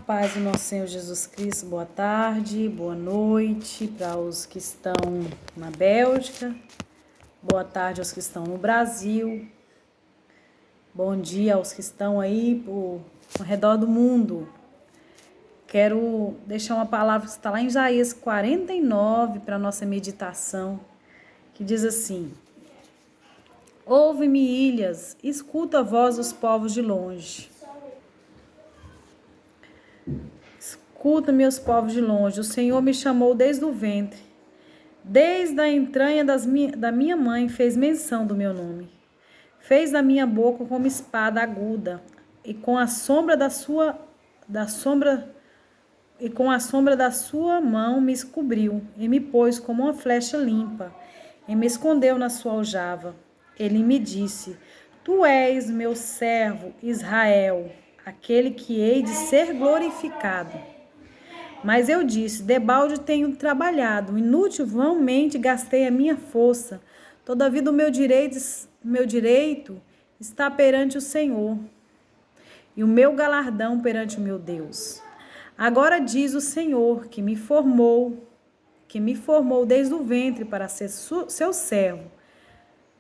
paz do nosso Senhor Jesus Cristo, boa tarde, boa noite para os que estão na Bélgica, boa tarde aos que estão no Brasil, bom dia aos que estão aí ao redor do mundo. Quero deixar uma palavra que está lá em Isaías 49 para a nossa meditação, que diz assim: Ouve-me, ilhas, escuta a voz dos povos de longe. Escuta, meus povos de longe, o Senhor me chamou desde o ventre. Desde a entranha da minha mãe fez menção do meu nome. Fez da minha boca como espada aguda, e com a sombra da sua mão me cobriu, e me pôs como uma flecha limpa, e me escondeu na sua aljava. Ele me disse: Tu és meu servo Israel, aquele que hei de ser glorificado. Mas eu disse: debalde tenho trabalhado, inútil, vãmente gastei a minha força. Todavia o meu direito está perante o Senhor, e o meu galardão perante o meu Deus. Agora diz o Senhor, que me formou desde o ventre para ser seu servo,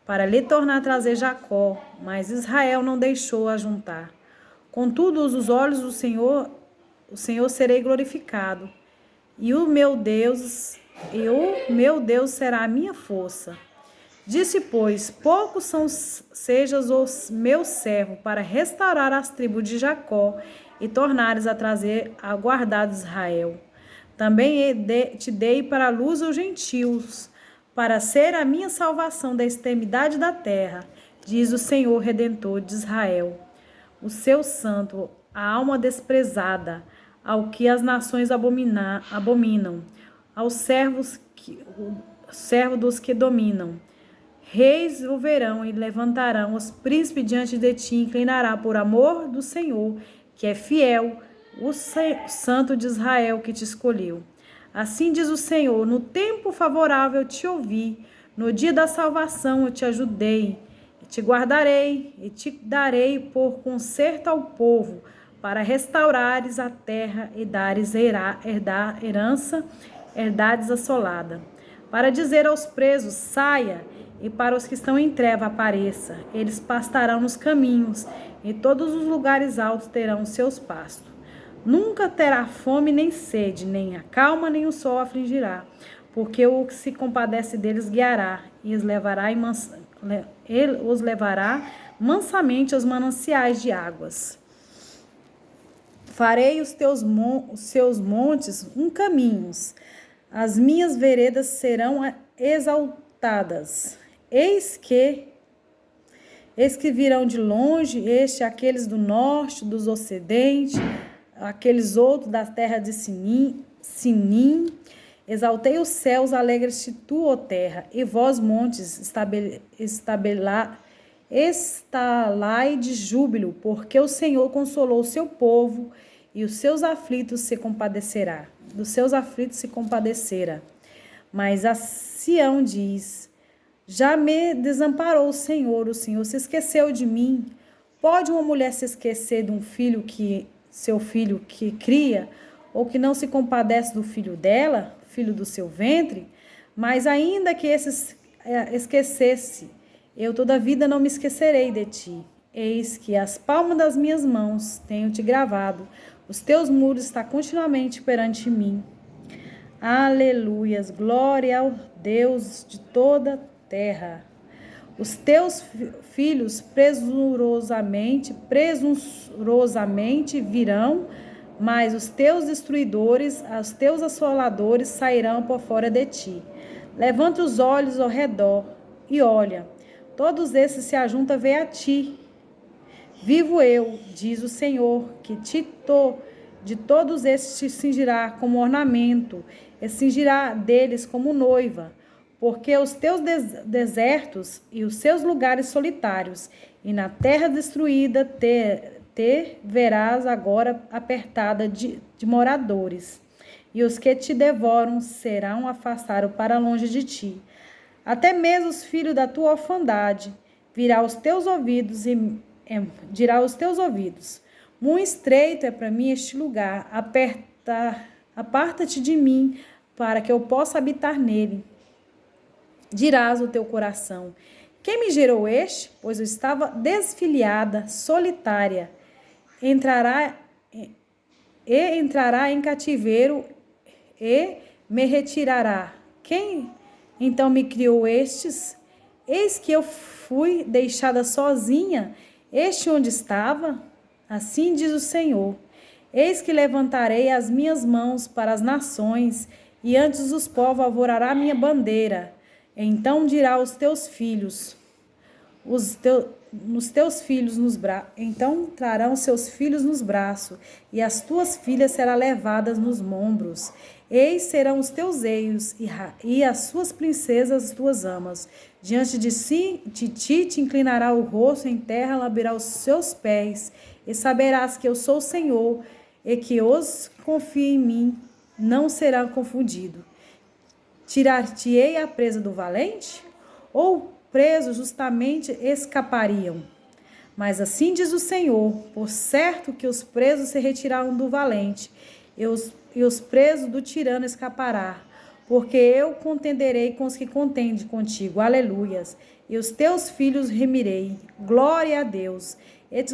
para lhe tornar a trazer Jacó, mas Israel não deixou ajuntar. Contudo, os olhos do Senhor serei glorificado, e o meu Deus será a minha força. Disse, pois, poucos sejas o meu servo para restaurar as tribos de Jacó e tornares a trazer a guardado Israel. Também te dei para a luz os gentios, para ser a minha salvação da extremidade da terra, diz o Senhor Redentor de Israel, o seu santo, a alma desprezada, ao que as nações abominam, aos servos dos que dominam. Reis o verão e levantarão, os príncipes diante de ti inclinará por amor do Senhor, que é fiel, o santo de Israel que te escolheu. Assim diz o Senhor: no tempo favorável eu te ouvi, no dia da salvação eu te ajudei, te guardarei e te darei por conserto ao povo, para restaurares a terra e dares herdades assolada. Para dizer aos presos, saia, e para os que estão em treva, apareça. Eles pastarão nos caminhos, e todos os lugares altos terão seus pastos. Nunca terá fome nem sede, nem a calma, nem o sol afligirá, porque o que se compadece deles guiará, e os levará mansamente aos mananciais de águas. Farei os seus montes caminhos, as minhas veredas serão exaltadas. Eis que virão de longe, aqueles do norte, dos ocidentes, aqueles outros da terra de Sinim. Exaltei os céus, alegre-te tu, ó terra, e vós, montes, estalai de júbilo, porque o Senhor consolou o seu povo, e os seus aflitos se compadecerá. Dos seus aflitos se compadecerá. Mas a Sião diz: já me desamparou o Senhor se esqueceu de mim. Pode uma mulher se esquecer de seu filho que cria, ou que não se compadece do filho dela, filho do seu ventre? Mas ainda que esquecesse, eu toda a vida não me esquecerei de ti. Eis que as palmas das minhas mãos tenho te gravado, os teus muros estão continuamente perante mim. Aleluias, glória ao Deus de toda a terra. Os teus filhos presunçosamente virão, mas os teus destruidores, os teus assoladores sairão por fora de ti. Levanta os olhos ao redor e olha, todos esses se ajuntam a ti. Vivo eu, diz o Senhor, que de todos estes te cingirá como ornamento, e cingirá deles como noiva, porque os teus desertos e os seus lugares solitários, e na terra destruída te verás agora apertada de moradores, e os que te devoram serão afastados para longe de ti. Até mesmo os filhos da tua orfandade dirá aos teus ouvidos: Muito estreito é para mim este lugar. Aparta-te de mim, para que eu possa habitar nele. Dirás o teu coração: quem me gerou este? Pois eu estava desfiliada, solitária. Entrará em cativeiro e me retirará. Quem então me criou estes? Eis que eu fui deixada sozinha, este onde estava? Assim diz o Senhor: eis que levantarei as minhas mãos para as nações, e antes dos povos alvorará a minha bandeira. Então dirá aos teus filhos, então trarão seus filhos nos braços, e as tuas filhas serão levadas nos ombros. Eis serão os teus eios, e as suas princesas as tuas amas. Diante de ti te inclinará o rosto em terra, lamberá os seus pés, e saberás que eu sou o Senhor, e que os que confiam em mim não serão confundidos. Tirar-te-ei a presa do valente? Ou presos justamente escapariam? Mas assim diz o Senhor: por certo que os presos se retiraram do valente, e os presos do tirano escapará, porque eu contenderei com os que contendem contigo. Aleluias. E os teus filhos remirei. Glória a Deus. E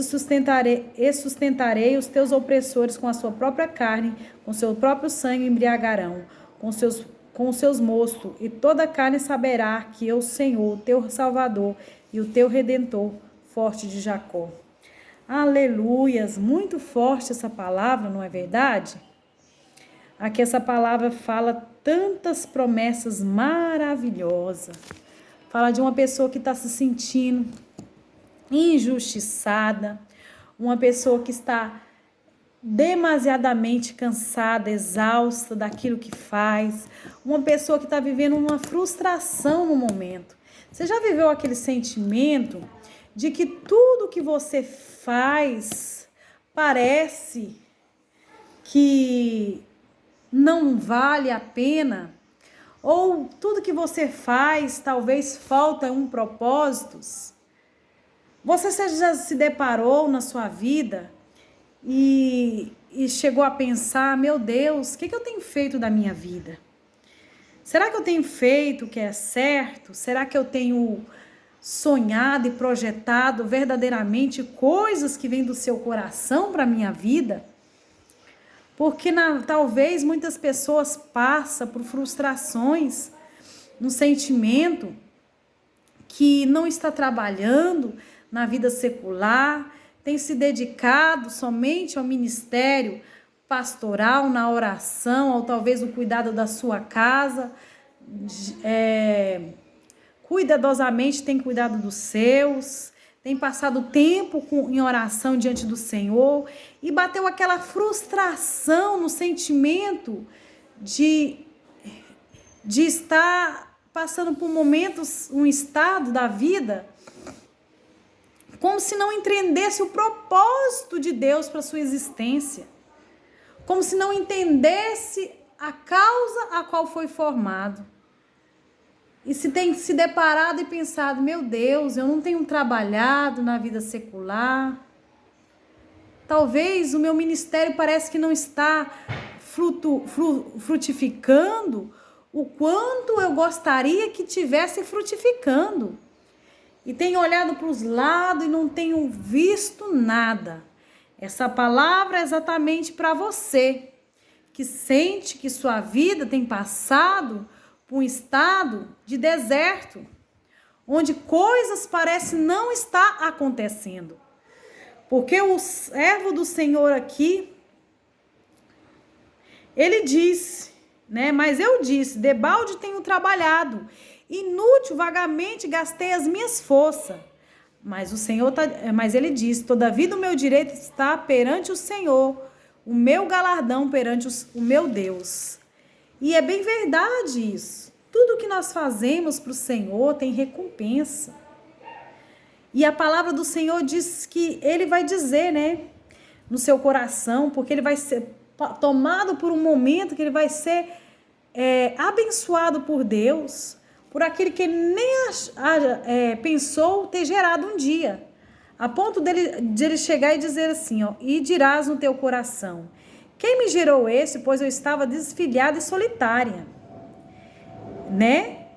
sustentarei os teus opressores com a sua própria carne, com seu próprio sangue embriagarão, com os seus mostos, e toda a carne saberá que eu, Senhor, teu Salvador e o teu Redentor, forte de Jacó. Aleluias, muito forte essa palavra, não é verdade? Aqui essa palavra fala tantas promessas maravilhosas. Fala de uma pessoa que está se sentindo injustiçada, uma pessoa que está demasiadamente cansada, exausta daquilo que faz, uma pessoa que está vivendo uma frustração no momento. Você já viveu aquele sentimento de que tudo que você faz parece que não vale a pena? Ou tudo que você faz talvez falta um propósito? Você já se deparou na sua vida e chegou a pensar: meu Deus, o que eu tenho feito da minha vida? Será que eu tenho feito o que é certo? Será que eu tenho sonhado e projetado verdadeiramente coisas que vêm do seu coração para a minha vida? Porque talvez muitas pessoas passam por frustrações, um sentimento que não está trabalhando na vida secular, tem se dedicado somente ao ministério pastoral, na oração, ou talvez o cuidado da sua casa, cuidadosamente tem cuidado dos seus, tem passado tempo em oração diante do Senhor, e bateu aquela frustração no sentimento de estar passando por momentos, um estado da vida, como se não entendesse o propósito de Deus para a sua existência, como se não entendesse a causa a qual foi formado. E se tem se deparado e pensado: meu Deus, eu não tenho trabalhado na vida secular, talvez o meu ministério parece que não está frutificando o quanto eu gostaria que tivesse frutificando. E tenho olhado para os lados e não tenho visto nada. Essa palavra é exatamente para você que sente que sua vida tem passado por um estado de deserto, onde coisas parecem não estar acontecendo. Porque o servo do Senhor aqui, ele disse, né? Mas eu disse: debalde tenho trabalhado, inútil, vagamente gastei as minhas forças. Mas ele diz: todavia o meu direito está perante o Senhor, o meu galardão perante o meu Deus. E é bem verdade isso. Tudo que nós fazemos para o Senhor tem recompensa. E a palavra do Senhor diz que ele vai dizer, né, no seu coração, porque ele vai ser tomado por um momento que ele vai ser abençoado por Deus, por aquele que nem pensou ter gerado um dia. a ponto de ele chegar e dizer assim, ó, e dirás no teu coração, quem me gerou esse, pois eu estava desfilhada e solitária, né?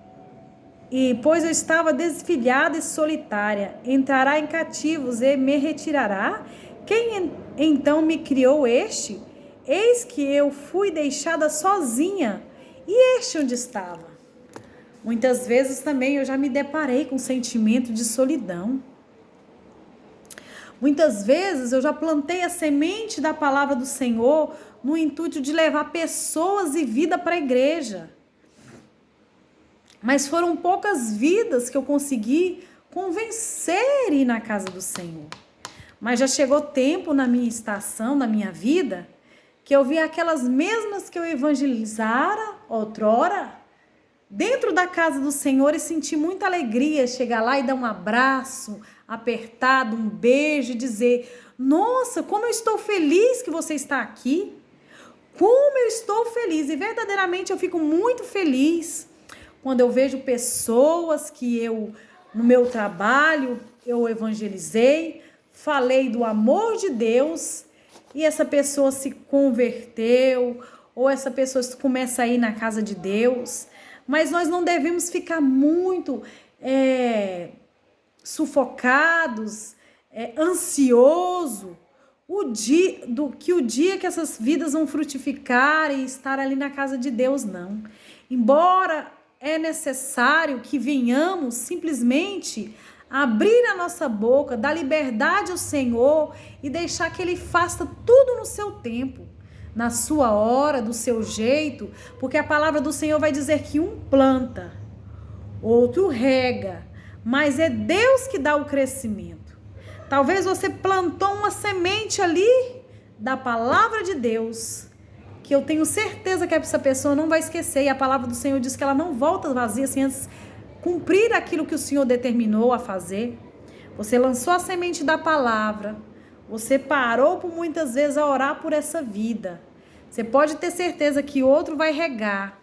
E pois eu estava desfilhada e solitária, entrará em cativos e me retirará? Quem então me criou este? Eis que eu fui deixada sozinha, e este onde estava? Muitas vezes também eu já me deparei com um sentimento de solidão. Muitas vezes eu já plantei a semente da palavra do Senhor no intuito de levar pessoas e vida para a igreja. Mas foram poucas vidas que eu consegui convencer a ir na casa do Senhor. Mas já chegou tempo na minha estação, na minha vida, que eu vi aquelas mesmas que eu evangelizara outrora, dentro da casa do Senhor, e senti muita alegria chegar lá e dar um abraço apertado, um beijo e dizer, nossa, como eu estou feliz que você está aqui, como eu estou feliz, e verdadeiramente eu fico muito feliz quando eu vejo pessoas que eu, no meu trabalho, eu evangelizei, falei do amor de Deus, e essa pessoa se converteu, ou essa pessoa começa a ir na casa de Deus. Mas nós não devemos ficar muito sufocados, ansioso, o dia que essas vidas vão frutificar e estar ali na casa de Deus, não. Embora é necessário que venhamos simplesmente abrir a nossa boca, dar liberdade ao Senhor e deixar que Ele faça tudo no seu tempo, na sua hora, do seu jeito, porque a palavra do Senhor vai dizer que um planta, outro rega, mas é Deus que dá o crescimento. Talvez você plantou uma semente ali da palavra de Deus, que eu tenho certeza que essa pessoa não vai esquecer, e a palavra do Senhor diz que ela não volta vazia sem antes cumprir aquilo que o Senhor determinou a fazer. Você lançou a semente da palavra, você parou por muitas vezes a orar por essa vida. Você pode ter certeza que outro vai regar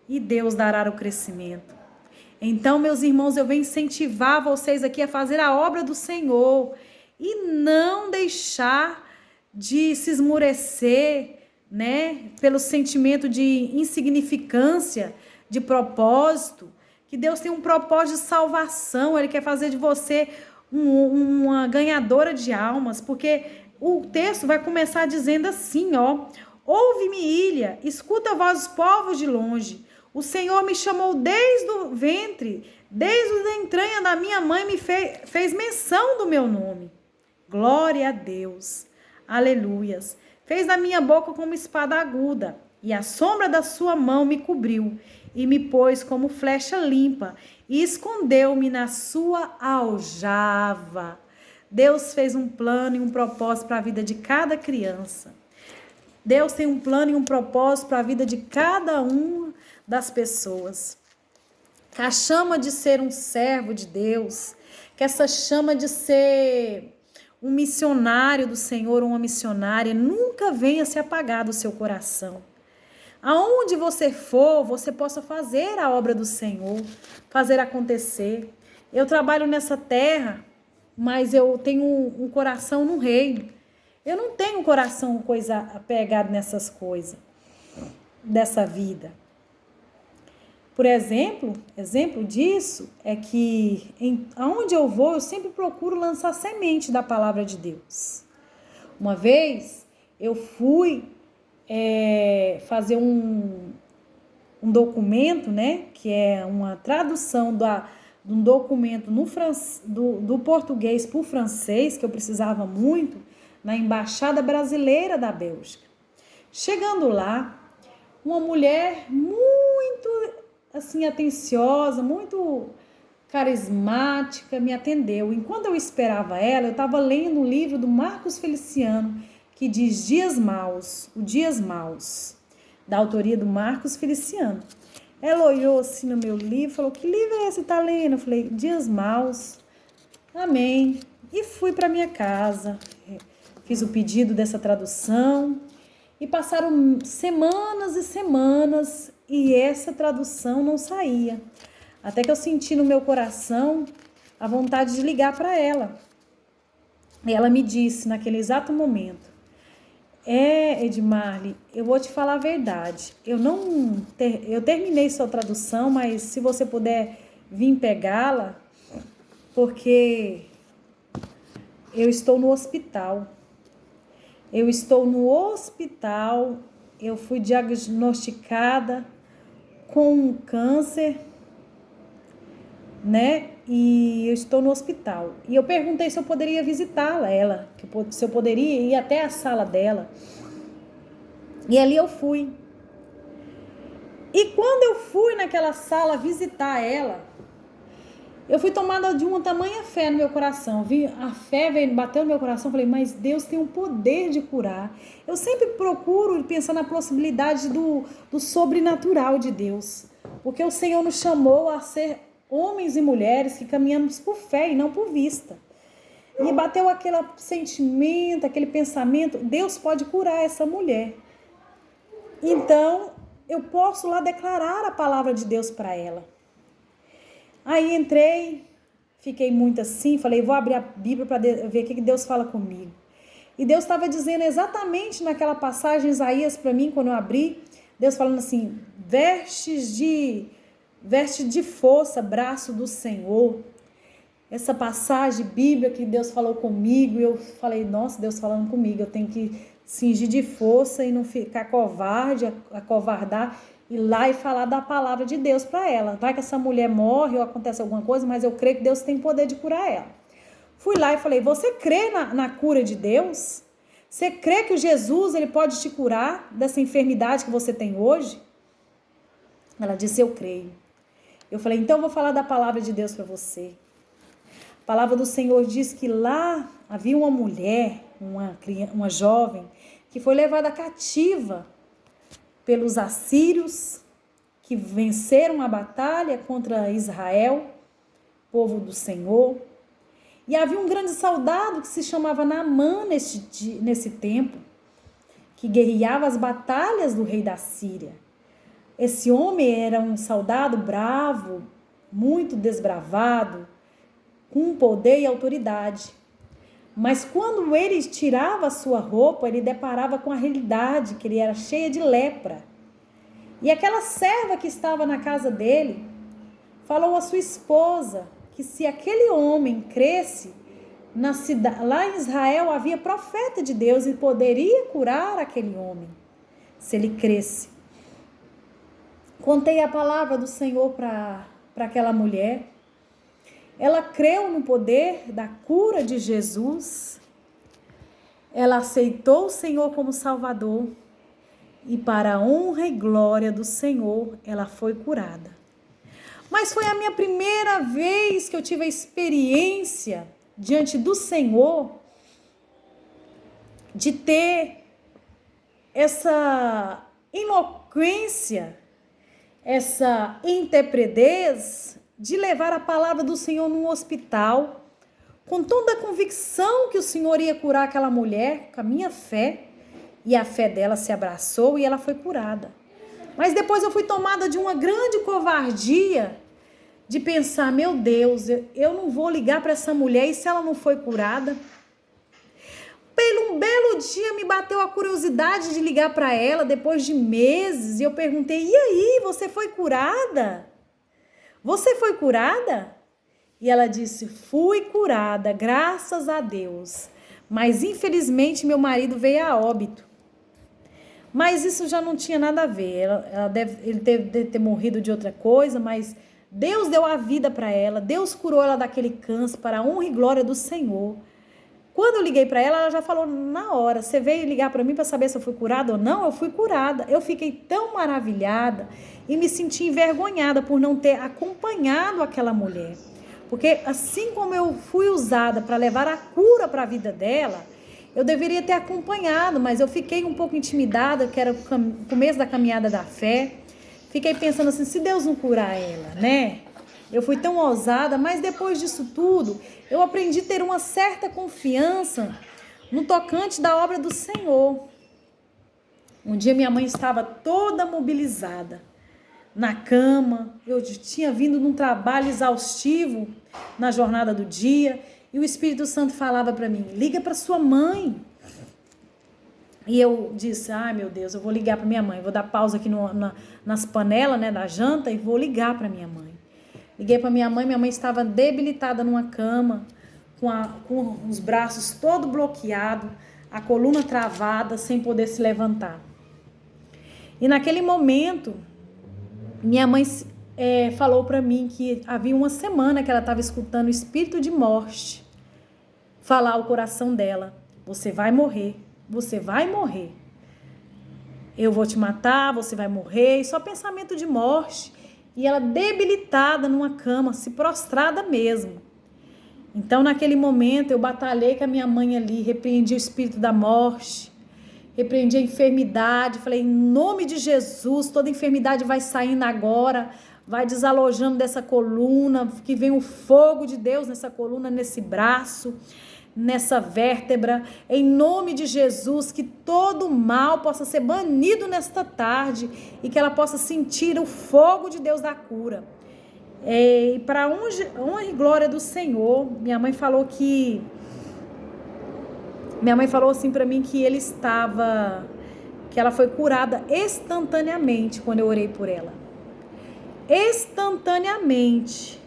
e Deus dará o crescimento. Então, meus irmãos, eu venho incentivar vocês aqui a fazer a obra do Senhor e não deixar de se esmurecer, né, pelo sentimento de insignificância, de propósito, que Deus tem um propósito de salvação, Ele quer fazer de você uma ganhadora de almas, porque o texto vai começar dizendo assim, ó, ouve-me, ilha, escuta a voz dos povos de longe, o Senhor me chamou desde o ventre, desde a entranha da minha mãe me fez menção do meu nome, glória a Deus, aleluias, fez da minha boca como espada aguda, e a sombra da sua mão me cobriu, e me pôs como flecha limpa, e escondeu-me na sua aljava. Deus fez um plano e um propósito para a vida de cada criança. Deus tem um plano e um propósito para a vida de cada uma das pessoas. Que a chama de ser um servo de Deus, que essa chama de ser um missionário do Senhor, uma missionária, nunca venha se apagar do seu coração. Aonde você for, você possa fazer a obra do Senhor, fazer acontecer. Eu trabalho nessa terra, mas eu tenho um coração no reino. Eu não tenho um coração apegado nessas coisas, dessa vida. Por exemplo disso é que aonde eu vou, eu sempre procuro lançar semente da palavra de Deus. Uma vez eu fui fazer um documento, né, que é uma tradução de um documento do português para o francês, que eu precisava muito, na Embaixada Brasileira da Bélgica. Chegando lá, uma mulher muito assim atenciosa, muito carismática, me atendeu. Enquanto eu esperava ela, eu estava lendo um livro do Marcos Feliciano, que diz Dias Maus, o Dias Maus, da autoria do Marcos Feliciano. Ela olhou assim no meu livro e falou, que livro é esse que tá lendo? Eu falei, Dias Maus. Amém. E fui para minha casa, fiz o pedido dessa tradução e passaram semanas e semanas e essa tradução não saía. Até que eu senti no meu coração a vontade de ligar para ela. E ela me disse naquele exato momento: Edmarle, eu vou te falar a verdade. Eu terminei sua tradução, mas se você puder vir pegá-la, porque eu estou no hospital. Eu fui diagnosticada com um câncer, né? E eu estou no hospital. E eu perguntei se eu poderia visitá-la, se eu poderia ir até a sala dela. E ali eu fui. E quando eu fui naquela sala visitar ela, eu fui tomada de uma tamanha fé no meu coração. A fé bateu no meu coração. Falei, mas Deus tem o poder de curar. Eu sempre procuro pensar na possibilidade do sobrenatural de Deus. Porque o Senhor nos chamou a ser homens e mulheres que caminhamos por fé e não por vista. E bateu aquele sentimento, aquele pensamento, Deus pode curar essa mulher. Então, eu posso lá declarar a palavra de Deus para ela. Aí entrei, fiquei muito assim, falei, vou abrir a Bíblia para ver o que Deus fala comigo. E Deus estava dizendo exatamente naquela passagem, Isaías, para mim, quando eu abri, Deus falando assim, veste de força, braço do Senhor. Essa passagem bíblica que Deus falou comigo, eu falei, nossa, Deus falando comigo, eu tenho que cingir de força e não ficar covarde, acovardar, ir lá e falar da palavra de Deus para ela. Vai que essa mulher morre ou acontece alguma coisa, mas eu creio que Deus tem poder de curar ela. Fui lá e falei, você crê na cura de Deus? Você crê que o Jesus ele pode te curar dessa enfermidade que você tem hoje? Ela disse, eu creio. Eu falei, então eu vou falar da palavra de Deus para você. A palavra do Senhor diz que lá havia uma mulher, uma jovem, que foi levada cativa pelos assírios, que venceram a batalha contra Israel, povo do Senhor. E havia um grande soldado que se chamava Naamã nesse tempo, que guerreava as batalhas do rei da Síria. Esse homem era um soldado bravo, muito desbravado, com poder e autoridade. Mas quando ele tirava a sua roupa, ele deparava com a realidade, que ele era cheio de lepra. E aquela serva que estava na casa dele, falou à sua esposa, que se aquele homem cresce, lá em Israel havia profeta de Deus e poderia curar aquele homem, se ele cresce. Contei a palavra do Senhor para aquela mulher. Ela creu no poder da cura de Jesus. Ela aceitou o Senhor como Salvador. E para a honra e glória do Senhor, ela foi curada. Mas foi a minha primeira vez que eu tive a experiência diante do Senhor de ter essa eloquência, essa intrepidez de levar a palavra do Senhor num hospital, com toda a convicção que o Senhor ia curar aquela mulher, com a minha fé, e a fé dela se abraçou e ela foi curada. Mas depois eu fui tomada de uma grande covardia, de pensar, meu Deus, eu não vou ligar para essa mulher, e se ela não foi curada? Pelo um belo dia me bateu a curiosidade de ligar para ela, depois de meses, e eu perguntei, e aí, você foi curada? Você foi curada? E ela disse, fui curada, graças a Deus. Mas infelizmente meu marido veio a óbito. Mas isso já não tinha nada a ver. Ele deve ter morrido de outra coisa, mas Deus deu a vida para ela. Deus curou ela daquele câncer para a honra e glória do Senhor. Quando eu liguei para ela, ela já falou na hora, você veio ligar para mim para saber se eu fui curada ou não? Eu fui curada. Eu fiquei tão maravilhada e me senti envergonhada por não ter acompanhado aquela mulher. Porque assim como eu fui usada para levar a cura para a vida dela, eu deveria ter acompanhado, mas eu fiquei um pouco intimidada, que era o começo da caminhada da fé. Fiquei pensando assim, se Deus não curar ela, né? Eu fui tão ousada, mas depois disso tudo, eu aprendi a ter uma certa confiança no tocante da obra do Senhor. Um dia minha mãe estava toda mobilizada na cama, eu tinha vindo num trabalho exaustivo na jornada do dia, E o Espírito Santo falava para mim, liga para sua mãe. E eu disse, ai meu Deus, eu vou ligar para minha mãe. Vou dar pausa aqui nas panelas, né, da janta e vou ligar para minha mãe. Liguei para minha mãe estava debilitada numa cama, com os braços todo bloqueados, a coluna travada, sem poder se levantar. E naquele momento, minha mãe falou para mim que havia uma semana que ela estava escutando o espírito de morte falar ao coração dela, você vai morrer, você vai morrer. Eu vou te matar, você vai morrer. E só pensamento de morte. E ela debilitada numa cama, se prostrada mesmo. Então, naquele momento, eu batalhei com a minha mãe ali, repreendi o espírito da morte, repreendi a enfermidade, falei, em nome de Jesus, toda enfermidade vai saindo agora, vai desalojando dessa coluna, que vem o fogo de Deus nessa coluna, nesse braço, nessa vértebra, em nome de Jesus, que todo mal possa ser banido nesta tarde e que ela possa sentir o fogo de Deus da cura. E para honra e glória do Senhor, minha mãe falou assim para mim que ela foi curada instantaneamente quando eu orei por ela. Instantaneamente.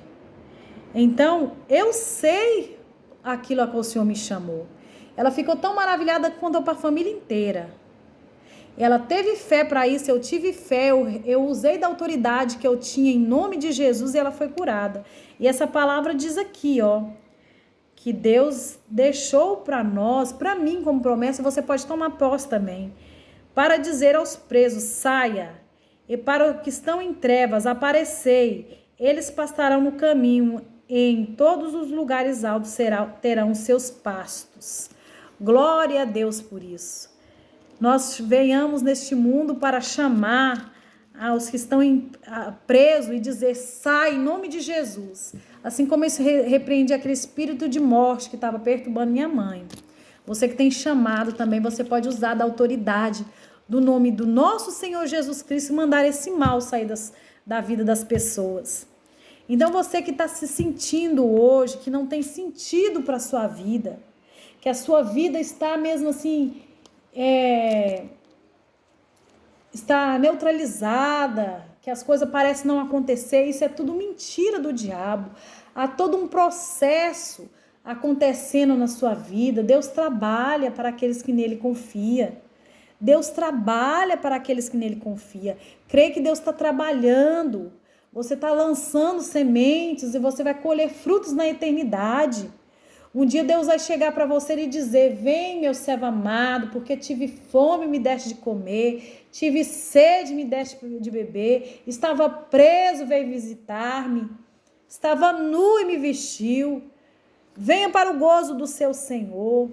Então, eu sei aquilo a que o Senhor me chamou. Ela ficou tão maravilhada quanto para a família inteira. Ela teve fé para isso, eu tive fé, eu usei da autoridade que eu tinha em nome de Jesus e ela foi curada. E essa palavra diz aqui, ó, que Deus deixou para nós, para mim como promessa, você pode tomar posse também, para dizer aos presos, saia, e para os que estão em trevas, aparecei, eles passarão no caminho, em todos os lugares altos terão seus pastos. Glória a Deus por isso. Nós venhamos neste mundo para chamar aos que estão presos e dizer, sai em nome de Jesus. Assim como eu repreendi aquele espírito de morte que estava perturbando minha mãe. Você que tem chamado também, você pode usar da autoridade do nome do nosso Senhor Jesus Cristo e mandar esse mal sair da vida das pessoas. Então você que está se sentindo hoje, que não tem sentido para a sua vida, que a sua vida está mesmo assim, está neutralizada, que as coisas parecem não acontecer, isso é tudo mentira do diabo. Há todo um processo acontecendo na sua vida. Deus trabalha para aqueles que nele confiam. Deus trabalha para aqueles que nele confiam. Creia que Deus está trabalhando. Você está lançando sementes e você vai colher frutos na eternidade. Um dia Deus vai chegar para você e dizer, vem meu servo amado, porque tive fome e me deste de comer, tive sede e me deste de beber, estava preso, veio visitar-me, estava nu e me vestiu. Venha para o gozo do seu Senhor.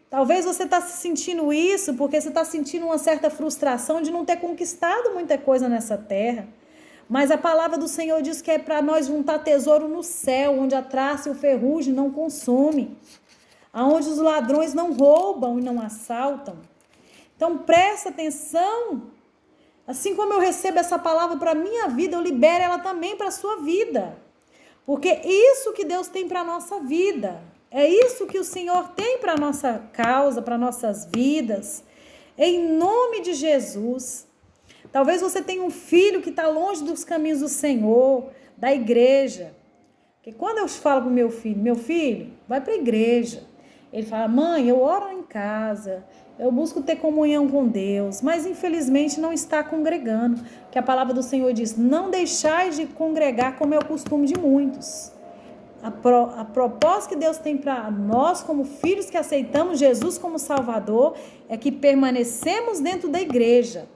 Talvez você está se sentindo isso porque você está sentindo uma certa frustração de não ter conquistado muita coisa nessa terra. Mas a palavra do Senhor diz que é para nós juntar tesouro no céu, onde a traça e o ferrugem não consomem, aonde os ladrões não roubam e não assaltam. Então presta atenção, assim como eu recebo essa palavra para a minha vida, eu libero ela também para a sua vida, porque isso que Deus tem para a nossa vida, é isso que o Senhor tem para a nossa causa, para nossas vidas, em nome de Jesus. Talvez você tenha um filho que está longe dos caminhos do Senhor, da igreja. Porque quando eu falo para o meu filho, vai para a igreja. Ele fala, mãe, eu oro em casa, eu busco ter comunhão com Deus, mas infelizmente não está congregando. Porque a palavra do Senhor diz, não deixais de congregar como é o costume de muitos. A proposta que Deus tem para nós, como filhos que aceitamos Jesus como Salvador, é que permanecemos dentro da igreja.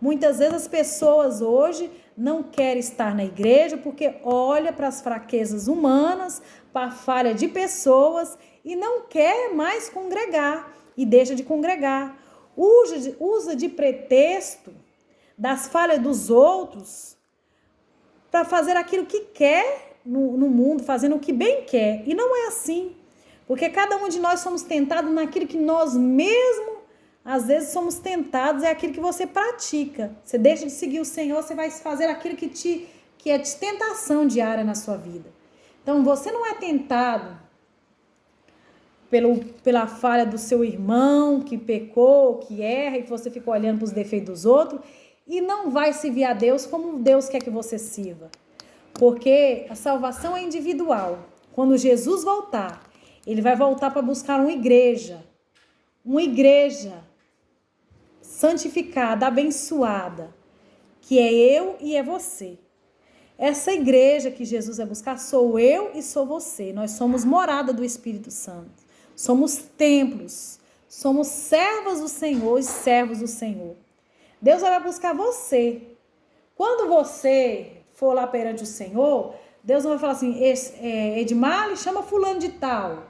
Muitas vezes as pessoas hoje não querem estar na igreja porque olha para as fraquezas humanas, para a falha de pessoas e não quer mais congregar e deixa de congregar. Usa de pretexto das falhas dos outros para fazer aquilo que quer no mundo, fazendo o que bem quer. E não é assim, porque cada um de nós somos tentados naquilo que nós mesmos às vezes somos tentados, é aquilo que você pratica. Você deixa de seguir o Senhor, você vai fazer aquilo que é de tentação diária na sua vida. Então, você não é tentado pela falha do seu irmão que pecou, que erra, e que você fica olhando para os defeitos dos outros, e não vai servir a Deus como Deus quer que você sirva. Porque a salvação é individual. Quando Jesus voltar, ele vai voltar para buscar uma igreja santificada, abençoada, que é eu e é você. Essa igreja que Jesus vai buscar sou eu e sou você. Nós somos morada do Espírito Santo. Somos templos. Somos servas do Senhor e servos do Senhor. Deus vai buscar você. Quando você for lá perante o Senhor, Deus não vai falar assim, Edmar, chama fulano de tal.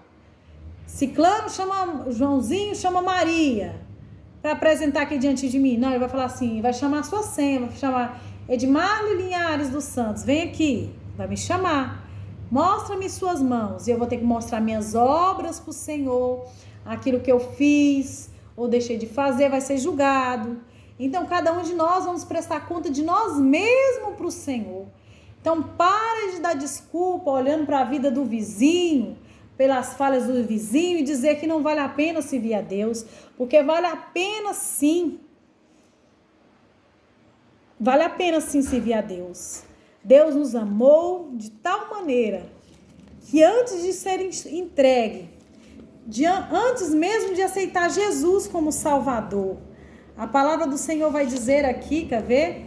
Ciclano, chama Joãozinho, chama Maria, para apresentar aqui diante de mim. Não, ele vai falar assim, vai chamar a sua senha, vai chamar Edmar Linhares dos Santos, vem aqui, vai me chamar. Mostra-me suas mãos, e eu vou ter que mostrar minhas obras para o Senhor, aquilo que eu fiz ou deixei de fazer vai ser julgado. Então, cada um de nós vamos prestar conta de nós mesmos para o Senhor. Então, para de dar desculpa olhando para a vida do vizinho, pelas falhas do vizinho, e dizer que não vale a pena servir a Deus, porque vale a pena sim. Vale a pena sim servir a Deus. Deus nos amou de tal maneira que antes de ser entregue, antes mesmo de aceitar Jesus como Salvador, a palavra do Senhor vai dizer aqui, quer ver?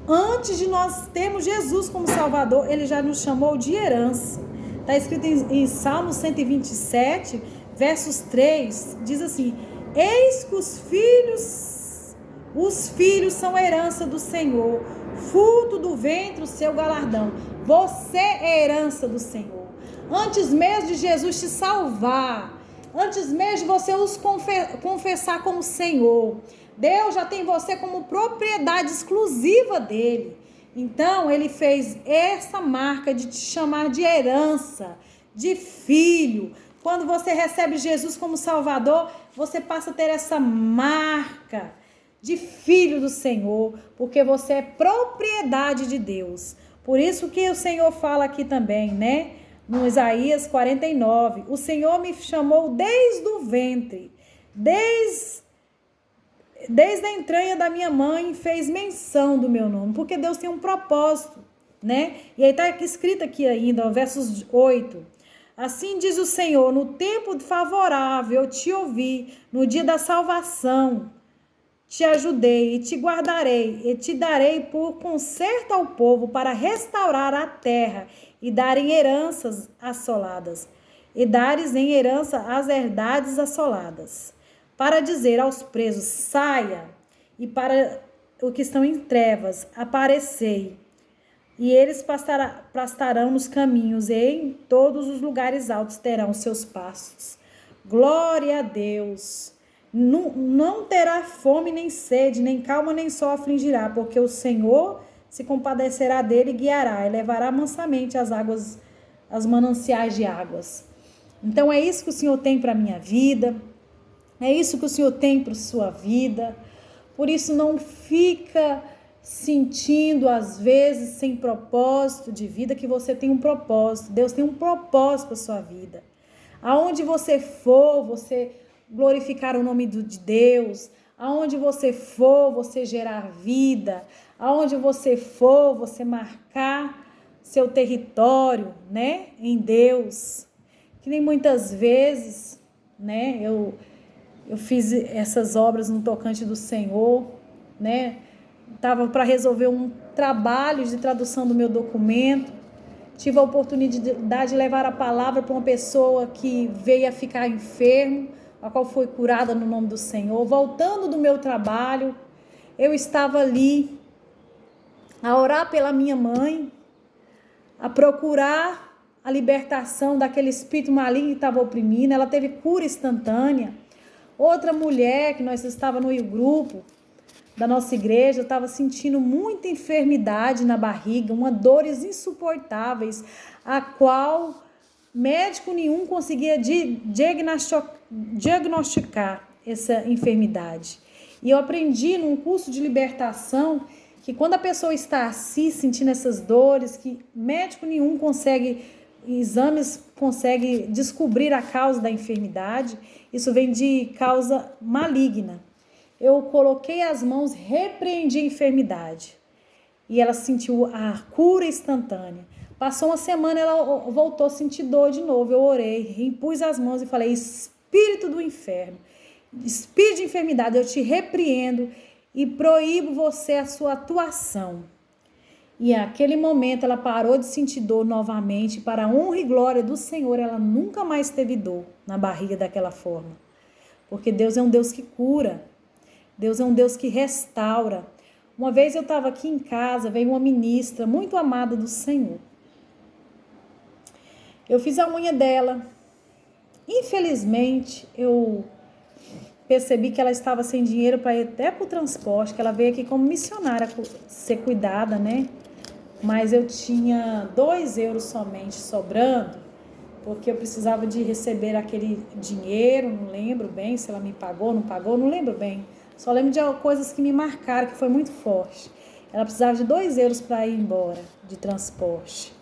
Antes de nós termos Jesus como Salvador, ele já nos chamou de herança. Está escrito em Salmo 127, versos 3, diz assim: eis que os filhos são herança do Senhor, fruto do ventre o seu galardão. Você é herança do Senhor. Antes mesmo de Jesus te salvar, antes mesmo de você os confessar como Senhor, Deus já tem você como propriedade exclusiva dele. Então, ele fez essa marca de te chamar de herança, de filho. Quando você recebe Jesus como Salvador, você passa a ter essa marca de filho do Senhor, porque você é propriedade de Deus. Por isso que o Senhor fala aqui também, né? No Isaías 49, o Senhor me chamou desde o ventre, desde a entranha da minha mãe, fez menção do meu nome, porque Deus tem um propósito, né? E aí está escrito aqui ainda, versos 8. Assim diz o Senhor, no tempo favorável eu te ouvi, no dia da salvação te ajudei e te guardarei e te darei por conserto ao povo para restaurar a terra e dar em heranças assoladas, e dares em herança as herdades assoladas. Para dizer aos presos, saia, e para os que estão em trevas, aparecei. E eles pastarão nos caminhos, e em todos os lugares altos terão seus passos. Glória a Deus! Não terá fome nem sede, nem calma nem sol afligirá, porque o Senhor se compadecerá dele e guiará, e levará mansamente as águas, as mananciais de águas. Então é isso que o Senhor tem para a minha vida. É isso que o Senhor tem para a sua vida. Por isso não fica sentindo às vezes sem propósito de vida, que você tem um propósito. Deus tem um propósito para a sua vida. Aonde você for, você glorificar o nome de Deus. Aonde você for, você gerar vida. Aonde você for, você marcar seu território, né, em Deus. Que nem muitas vezes, né, eu fiz essas obras no tocante do Senhor, né? Estava para resolver um trabalho de tradução do meu documento. Tive a oportunidade de levar a palavra para uma pessoa que veio a ficar enfermo, a qual foi curada no nome do Senhor. Voltando do meu trabalho, eu estava ali a orar pela minha mãe, a procurar a libertação daquele espírito maligno que estava oprimindo. Ela teve cura instantânea. Outra mulher que nós estávamos no grupo da nossa igreja, estava sentindo muita enfermidade na barriga, dores insuportáveis, a qual médico nenhum conseguia diagnosticar essa enfermidade. E eu aprendi num curso de libertação que quando a pessoa está assim, sentindo essas dores, que médico nenhum consegue exames conseguem descobrir a causa da enfermidade. Isso vem de causa maligna. Eu coloquei as mãos, repreendi a enfermidade. E ela sentiu a cura instantânea. Passou uma semana, ela voltou a sentir dor de novo. Eu orei, impus as mãos e falei: espírito do inferno, espírito de enfermidade, eu te repreendo e proíbo você a sua atuação. E naquele momento ela parou de sentir dor novamente. Para a honra e glória do Senhor, ela nunca mais teve dor na barriga daquela forma. Porque Deus é um Deus que cura. Deus é um Deus que restaura. Uma vez eu estava aqui em casa, veio uma ministra muito amada do Senhor. Eu fiz a unha dela. Infelizmente, eu percebi que ela estava sem dinheiro para ir até para o transporte, que ela veio aqui como missionária ser cuidada, né? Mas eu tinha 2 euros somente sobrando, porque eu precisava de receber aquele dinheiro, não lembro bem se ela me pagou, não lembro bem. Só lembro de coisas que me marcaram, que foi muito forte. Ela precisava de 2 euros para ir embora de transporte.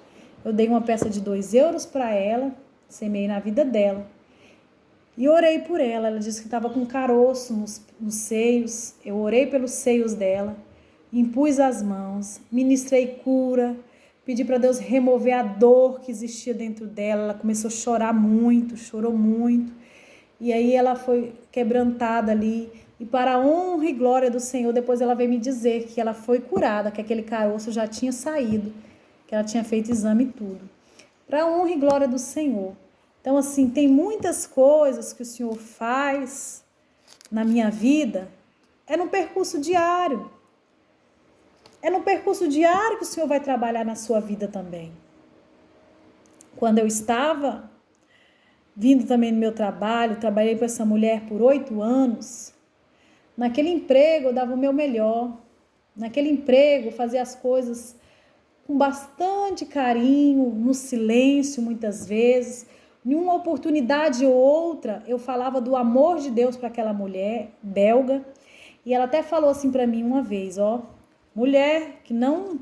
Eu dei uma peça de 2 euros para ela, semeei na vida dela. E orei por ela. Ela disse que estava com caroço nos seios. Eu orei pelos seios dela, impus as mãos, ministrei cura, pedi para Deus remover a dor que existia dentro dela. Ela começou a chorar muito, chorou muito. E aí ela foi quebrantada ali. E para a honra e glória do Senhor, depois ela veio me dizer que ela foi curada, que aquele caroço já tinha saído, que ela tinha feito exame e tudo. Para a honra e glória do Senhor. Então, assim, tem muitas coisas que o Senhor faz na minha vida, é no percurso diário. É no percurso diário que o Senhor vai trabalhar na sua vida também. Quando eu estava vindo também no meu trabalho, trabalhei com essa mulher por 8 anos, naquele emprego eu dava o meu melhor. Naquele emprego eu fazia as coisas com bastante carinho, no silêncio muitas vezes. Em uma oportunidade ou outra, eu falava do amor de Deus para aquela mulher belga. E ela até falou assim para mim uma vez, mulher que não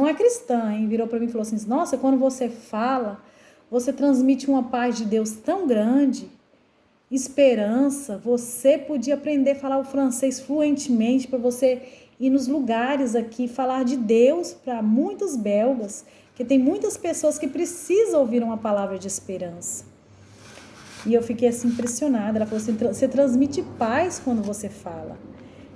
é cristã, hein? Virou para mim e falou assim: nossa, quando você fala, você transmite uma paz de Deus tão grande, esperança. Você podia aprender a falar o francês fluentemente para você ir nos lugares aqui falar de Deus para muitos belgas, porque tem muitas pessoas que precisam ouvir uma palavra de esperança. E eu fiquei assim impressionada. Ela falou assim: você transmite paz quando você fala.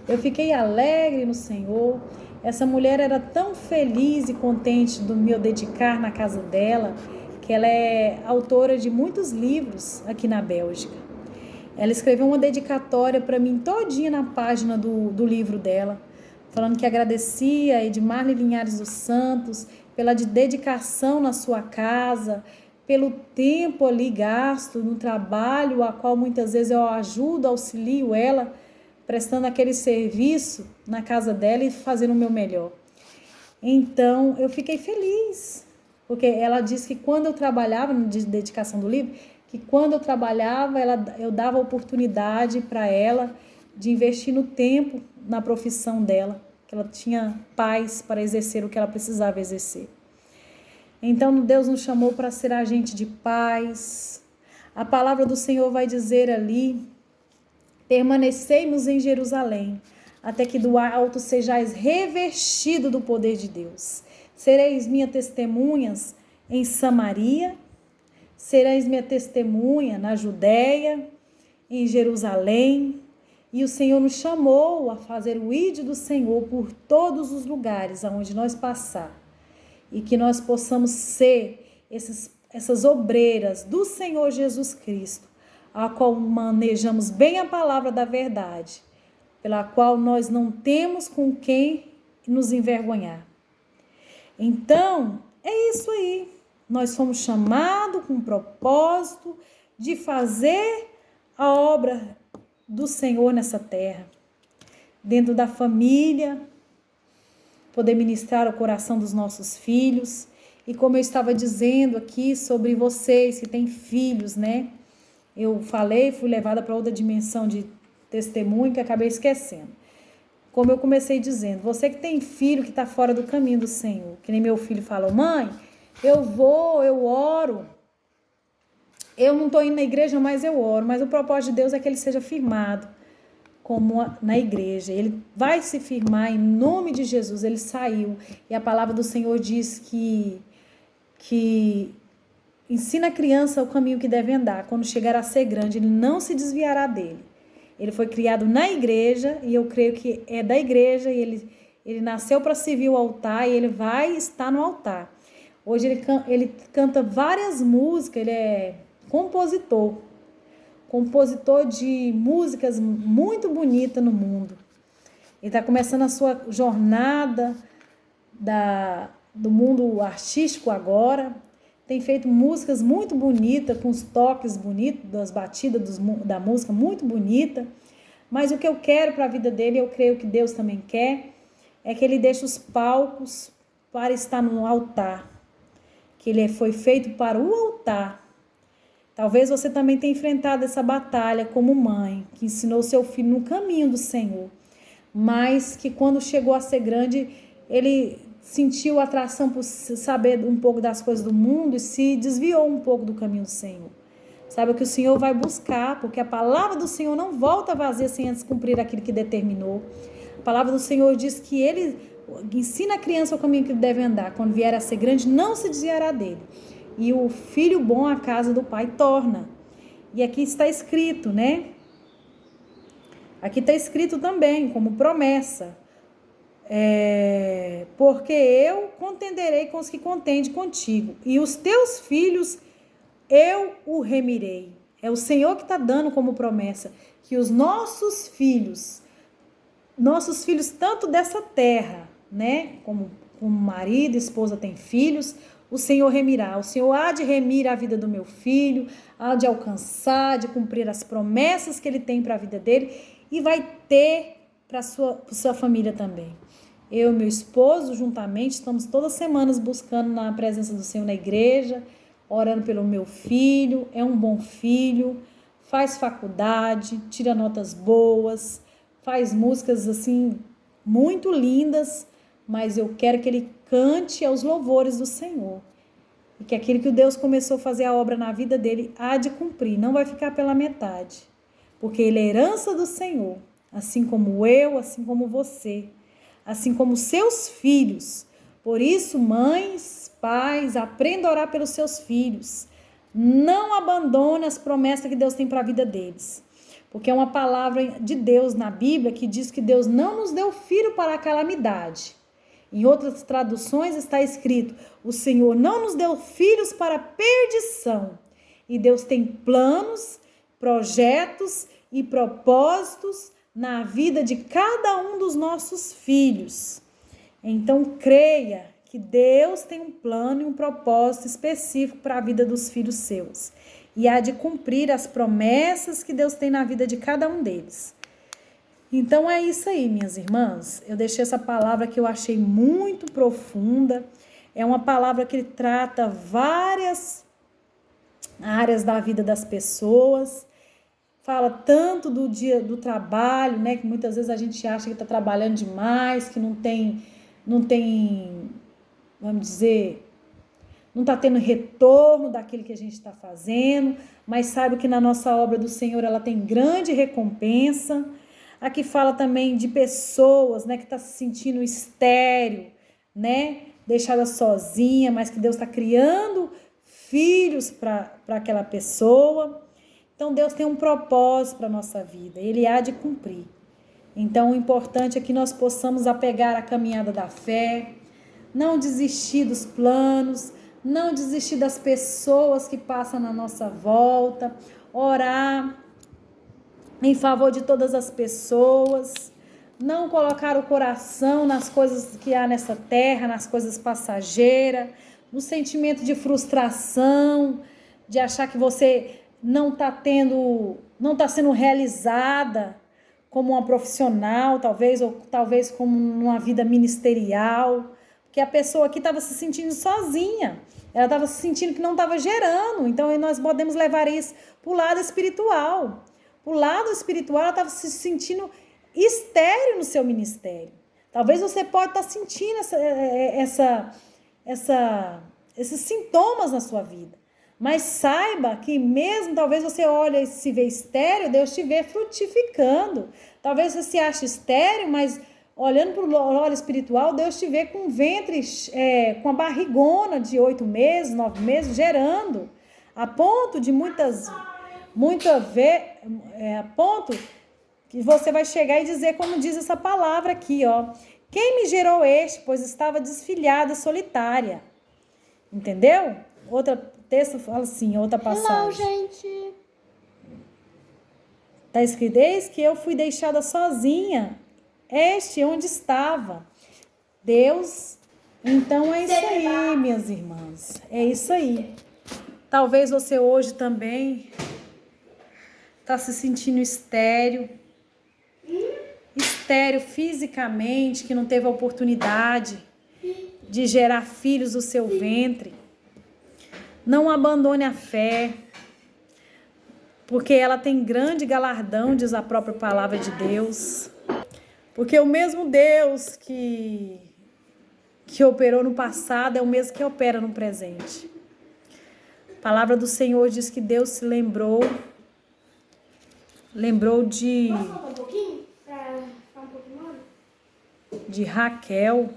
Eu fiquei alegre no Senhor. Essa mulher era tão feliz e contente do meu dedicar na casa dela, que ela é autora de muitos livros aqui na Bélgica. Ela escreveu uma dedicatória para mim todinha na página do livro dela, falando que agradecia a Edmarle Linhares dos Santos pela dedicação na sua casa, pelo tempo ali gasto no trabalho, a qual muitas vezes eu ajudo, auxilio ela, prestando aquele serviço na casa dela e fazendo o meu melhor. Então, eu fiquei feliz, porque ela disse que quando eu trabalhava, na dedicação do livro, que quando eu trabalhava, eu dava oportunidade para ela de investir no tempo na profissão dela, que ela tinha paz para exercer o que ela precisava exercer. Então, Deus nos chamou para ser agente de paz. A palavra do Senhor vai dizer ali: permanecemos em Jerusalém, até que do alto sejais revestido do poder de Deus. Sereis minhas testemunhas em Samaria, sereis minha testemunha na Judéia, em Jerusalém. E o Senhor nos chamou a fazer o ídio do Senhor por todos os lugares aonde nós passar. E que nós possamos ser essas obreiras do Senhor Jesus Cristo, a qual manejamos bem a palavra da verdade, pela qual nós não temos com quem nos envergonhar. Então, é isso aí. Nós fomos chamados com o propósito de fazer a obra do Senhor nessa terra, dentro da família, poder ministrar o coração dos nossos filhos. E como eu estava dizendo aqui sobre vocês que têm filhos, né? Eu falei, fui levada para outra dimensão de testemunho que acabei esquecendo. Como eu comecei dizendo, você que tem filho que está fora do caminho do Senhor, que nem meu filho falou: mãe, eu oro. Eu não estou indo na igreja, mas eu oro. Mas o propósito de Deus é que ele seja firmado na igreja. Ele vai se firmar em nome de Jesus. Ele saiu. E a palavra do Senhor diz que ensina a criança o caminho que deve andar. Quando chegar a ser grande, ele não se desviará dele. Ele foi criado na igreja, e eu creio que é da igreja, e ele nasceu para servir o altar, e ele vai estar no altar. Hoje ele canta várias músicas, ele é compositor de músicas muito bonitas no mundo. Ele está começando a sua jornada do mundo artístico agora. Tem feito músicas muito bonitas, com os toques bonitos, das batidas da música muito bonita. Mas o que eu quero para a vida dele, eu creio que Deus também quer, é que ele deixe os palcos para estar no altar. Que ele foi feito para o altar. Talvez você também tenha enfrentado essa batalha como mãe, que ensinou seu filho no caminho do Senhor. Mas que quando chegou a ser grande, ele sentiu atração por saber um pouco das coisas do mundo e se desviou um pouco do caminho do Senhor. Sabe o que o Senhor vai buscar, porque a palavra do Senhor não volta vazia sem antes cumprir aquilo que determinou. A palavra do Senhor diz que ele ensina a criança o caminho que deve andar. Quando vier a ser grande, não se desviará dele. E o filho bom a casa do pai torna. E aqui está escrito, né? Aqui está escrito também, como promessa. Porque eu contenderei com os que contendem contigo. E os teus filhos, eu o remirei. É o Senhor que está dando como promessa. Que os nossos filhos tanto dessa terra, né? Como marido, esposa tem filhos, o Senhor remirá. O Senhor há de remir a vida do meu filho, há de alcançar, de cumprir as promessas que ele tem para a vida dele e vai ter para sua família também. Eu e meu esposo, juntamente, estamos todas as semanas buscando na presença do Senhor na igreja, orando pelo meu filho. É um bom filho, faz faculdade, tira notas boas, faz músicas assim muito lindas, mas eu quero que ele cante aos louvores do Senhor. E que aquilo que Deus começou a fazer a obra na vida dele há de cumprir, não vai ficar pela metade. Porque ele é herança do Senhor, assim como eu, assim como você, assim como seus filhos. Por isso, mães, pais, aprenda a orar pelos seus filhos. Não abandone as promessas que Deus tem para a vida deles. Porque é uma palavra de Deus na Bíblia que diz que Deus não nos deu filho para a calamidade. Em outras traduções está escrito: o Senhor não nos deu filhos para a perdição. E Deus tem planos, projetos e propósitos na vida de cada um dos nossos filhos. Então creia que Deus tem um plano e um propósito específico para a vida dos filhos seus. E há de cumprir as promessas que Deus tem na vida de cada um deles. Então é isso aí, minhas irmãs. Eu deixei essa palavra que eu achei muito profunda. É uma palavra que trata várias áreas da vida das pessoas. Fala tanto do dia do trabalho, né? Que muitas vezes a gente acha que está trabalhando demais, que não tem, vamos dizer, não está tendo retorno daquilo que a gente está fazendo, mas sabe que na nossa obra do Senhor ela tem grande recompensa. Aqui fala também de pessoas, né, que está se sentindo estéril, né, deixada sozinha, mas que Deus está criando filhos para aquela pessoa. Então Deus tem um propósito para a nossa vida, Ele há de cumprir. Então o importante é que nós possamos apegar a caminhada da fé, não desistir dos planos, não desistir das pessoas que passam na nossa volta, orar em favor de todas as pessoas, não colocar o coração nas coisas que há nessa terra, nas coisas passageiras, no sentimento de frustração, de achar que você não está sendo realizada como uma profissional, talvez, ou talvez como numa vida ministerial, porque a pessoa aqui estava se sentindo sozinha, ela estava se sentindo que não estava gerando. Então nós podemos levar isso para o lado espiritual. O lado espiritual, ela estava se sentindo estéril no seu ministério. Talvez você pode estar sentindo esses sintomas na sua vida. Mas saiba que mesmo, talvez você olhe e se vê estéril, Deus te vê frutificando. Talvez você se ache estéril, mas olhando para o olho espiritual, Deus te vê com ventre, com a barrigona de 8 meses, 9 meses, gerando. A ponto de a ponto que você vai chegar e dizer, como diz essa palavra aqui, ó. Quem me gerou este, pois estava desfilhada, solitária. Entendeu? Outro texto fala assim, outra passagem. Não, gente. Está escrito, eis que eu fui deixada sozinha. Este onde estava. Deus, então é isso aí, minhas irmãs. É isso aí. Talvez você hoje também está se sentindo estéril fisicamente, que não teve a oportunidade de gerar filhos do seu ventre. Não abandone a fé, porque ela tem grande galardão, diz a própria palavra de Deus. Porque o mesmo Deus que operou no passado é o mesmo que opera no presente. A palavra do Senhor diz que Deus se lembrou de... Posso falar um pouquinho? Pra ficar um pouco mais? De Raquel.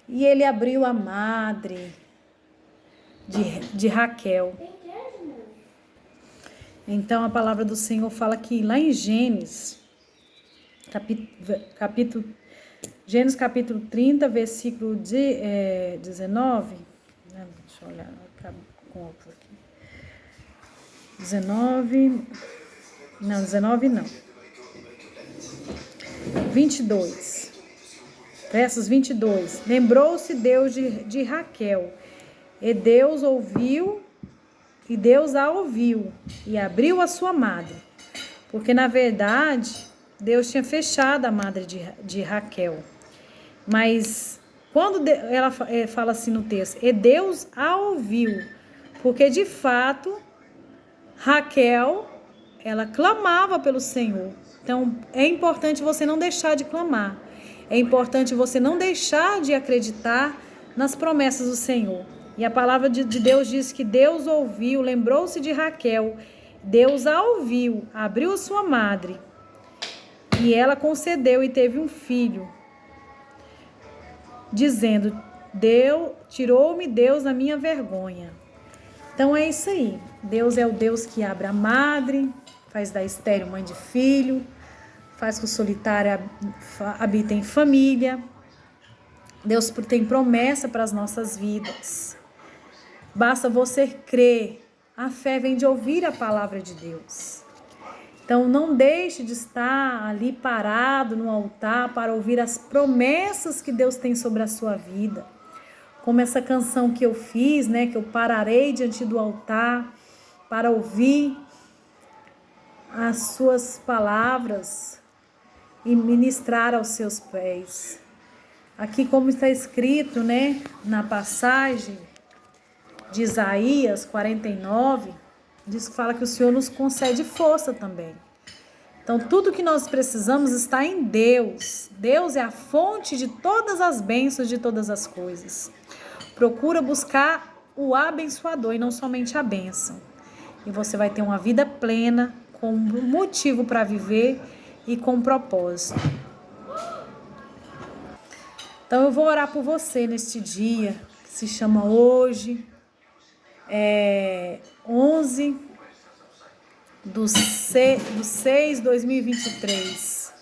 E ele abriu a madre de Raquel. Então a palavra do Senhor fala que lá em Gênesis, Gênesis capítulo 30, versículo 19. Deixa eu olhar, com outro aqui. 19 não. 22. Versos 22. Lembrou-se Deus de Raquel, e Deus a ouviu, e abriu a sua madre. Porque, na verdade, Deus tinha fechado a madre de Raquel. Mas, quando ela fala assim no texto, e Deus a ouviu, porque, de fato, Raquel, ela clamava pelo Senhor. Então, é importante você não deixar de clamar. É importante você não deixar de acreditar nas promessas do Senhor. E a palavra de Deus diz que Deus ouviu, lembrou-se de Raquel. Deus a ouviu, abriu a sua madre. E ela concedeu e teve um filho. Dizendo, tirou-me Deus da minha vergonha. Então é isso aí. Deus é o Deus que abre a madre, faz da estéril mãe de filho, faz que o solitário habite em família. Deus tem promessa para as nossas vidas. Basta você crer. A fé vem de ouvir a palavra de Deus. Então não deixe de estar ali parado no altar para ouvir as promessas que Deus tem sobre a sua vida. Como essa canção que eu fiz, né, que eu pararei diante do altar para ouvir as suas palavras e ministrar aos seus pés. Aqui, como está escrito, né, na passagem de Isaías 49, diz que fala que o Senhor nos concede força também. Então, tudo que nós precisamos está em Deus. Deus é a fonte de todas as bênçãos, de todas as coisas. Procura buscar o abençoador e não somente a bênção. E você vai ter uma vida plena, com motivo para viver e com propósito. Então, eu vou orar por você neste dia, que se chama hoje, 11 de 6 de 2023.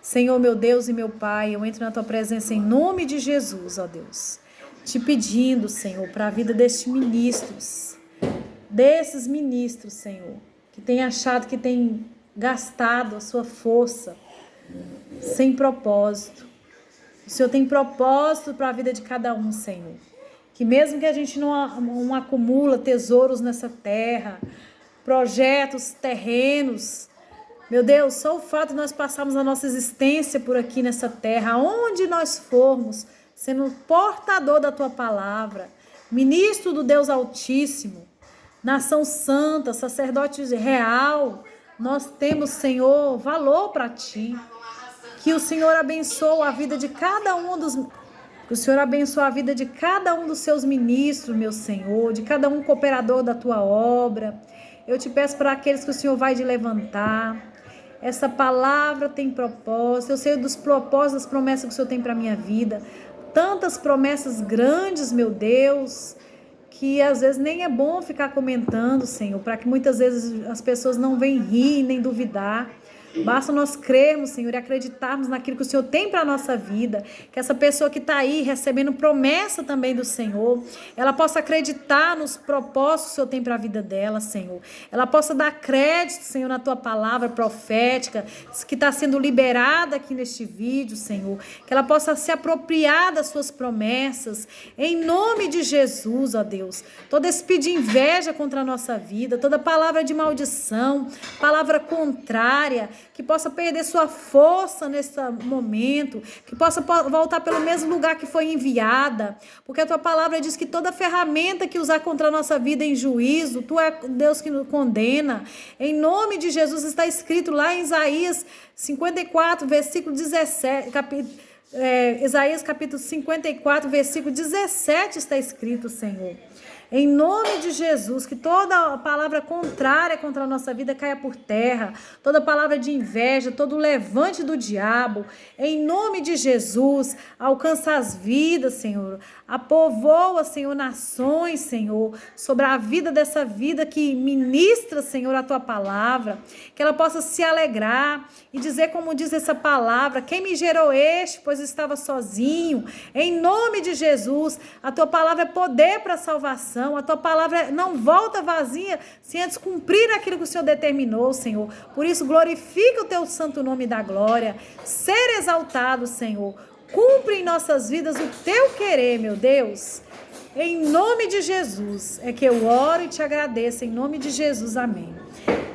Senhor, meu Deus e meu Pai, eu entro na tua presença em nome de Jesus, ó Deus, te pedindo, Senhor, para a vida desses ministros, Senhor, que tem achado que tem gastado a sua força sem propósito. O Senhor tem propósito para a vida de cada um, Senhor. Que mesmo que a gente não acumula tesouros nessa terra, projetos, terrenos, meu Deus, só o fato de nós passarmos a nossa existência por aqui nessa terra, onde nós formos, sendo portador da tua palavra, ministro do Deus Altíssimo, nação santa, sacerdote real, nós temos, Senhor, valor para ti. Que o Senhor abençoe a vida de cada um Que o Senhor abençoe a vida de cada um dos seus ministros, meu Senhor, de cada um cooperador da tua obra. Eu te peço para aqueles que o Senhor vai de levantar. Essa palavra tem propósito. Eu sei dos propósitos, das promessas que o Senhor tem para a minha vida. Tantas promessas grandes, meu Deus, que às vezes nem é bom ficar comentando, Senhor, para que muitas vezes as pessoas não venham rir nem duvidar. Basta nós crermos, Senhor, e acreditarmos naquilo que o Senhor tem para a nossa vida, que essa pessoa que está aí recebendo promessa também do Senhor, ela possa acreditar nos propósitos que o Senhor tem para a vida dela, Senhor. Ela possa dar crédito, Senhor, na tua palavra profética, que está sendo liberada aqui neste vídeo, Senhor. Que ela possa se apropriar das suas promessas, em nome de Jesus, ó Deus. Todo espírito de inveja contra a nossa vida, toda palavra de maldição, palavra contrária, que possa perder sua força nesse momento, que possa voltar pelo mesmo lugar que foi enviada, porque a tua palavra diz que toda ferramenta que usar contra a nossa vida em juízo, tu é Deus que nos condena. Em nome de Jesus, está escrito lá em Isaías 54, versículo 17, Isaías capítulo 54, versículo 17 está escrito, Senhor. Em nome de Jesus, que toda palavra contrária contra a nossa vida caia por terra, toda palavra de inveja, todo levante do diabo, em nome de Jesus, alcança as vidas, Senhor, apovoa, Senhor, nações, Senhor, sobre a vida dessa vida que ministra, Senhor, a tua palavra, que ela possa se alegrar e dizer como diz essa palavra, quem me gerou este, pois estava sozinho, em nome de Jesus, a tua palavra é poder para a salvação, a tua palavra não volta vazia sem antes cumprir aquilo que o Senhor determinou, Senhor. Por isso, glorifica o teu santo nome da glória. Ser exaltado, Senhor. Cumpre em nossas vidas o teu querer, meu Deus. Em nome de Jesus é que eu oro e te agradeço. Em nome de Jesus, amém.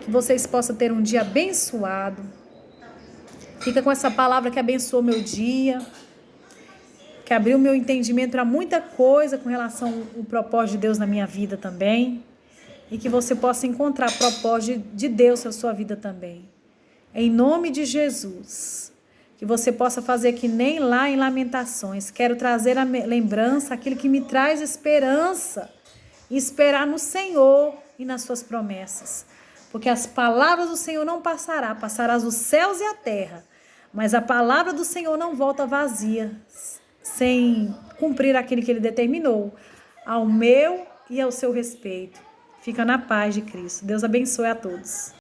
Que vocês possam ter um dia abençoado. Fica com essa palavra que abençoou meu dia, que abriu meu entendimento para muita coisa com relação ao propósito de Deus na minha vida também. E que você possa encontrar propósito de Deus na sua vida também. Em nome de Jesus. Que você possa fazer que nem lá em Lamentações. Quero trazer a lembrança, aquilo que me traz esperança. E esperar no Senhor e nas suas promessas. Porque as palavras do Senhor não passarás os céus e a terra. Mas a palavra do Senhor não volta vazia, sem cumprir aquilo que Ele determinou, ao meu e ao seu respeito. Fica na paz de Cristo. Deus abençoe a todos.